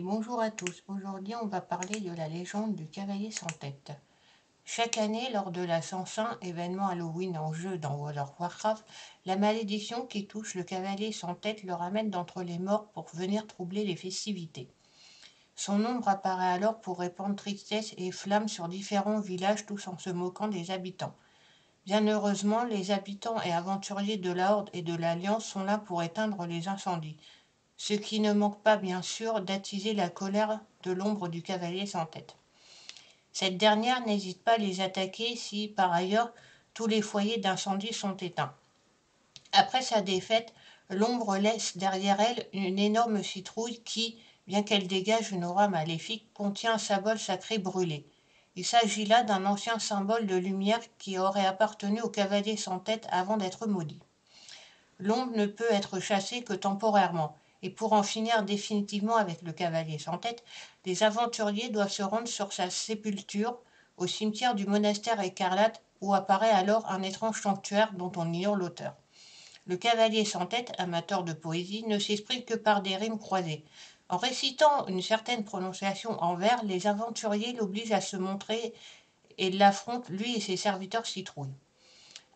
bonjour à tous. Aujourd'hui, on va parler de la légende du cavalier sans tête. Chaque année, lors de la Sansin, événement Halloween en jeu dans World of Warcraft, la malédiction qui touche le cavalier sans tête le ramène d'entre les morts pour venir troubler les festivités. Son ombre apparaît alors pour répandre tristesse et flammes sur différents villages, tous en se moquant des habitants. Bien heureusement, les habitants et aventuriers de la Horde et de l'Alliance sont là pour éteindre les incendies, ce qui ne manque pas bien sûr d'attiser la colère de l'ombre du cavalier sans tête. Cette dernière n'hésite pas à les attaquer si, par ailleurs, tous les foyers d'incendie sont éteints. Après sa défaite, l'ombre laisse derrière elle une énorme citrouille qui, bien qu'elle dégage une aura maléfique, contient un symbole sacré brûlé. Il s'agit là d'un ancien symbole de lumière qui aurait appartenu au cavalier sans tête avant d'être maudit. L'ombre ne peut être chassée que temporairement, et pour en finir définitivement avec le cavalier sans tête, les aventuriers doivent se rendre sur sa sépulture, au cimetière du monastère écarlate, où apparaît alors un étrange sanctuaire dont on ignore l'auteur. Le cavalier sans tête, amateur de poésie, ne s'exprime que par des rimes croisées. En récitant une certaine prononciation en vers, les aventuriers l'obligent à se montrer et l'affrontent, lui et ses serviteurs citrouilles.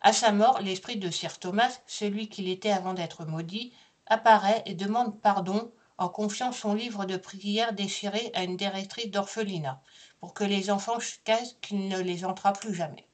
À sa mort, l'esprit de sir Thomas, celui qu'il était avant d'être maudit, apparaît et demande pardon en confiant son livre de prières déchiré à une directrice d'orphelinat, pour que les enfants cachent qu'il ne les entra plus jamais.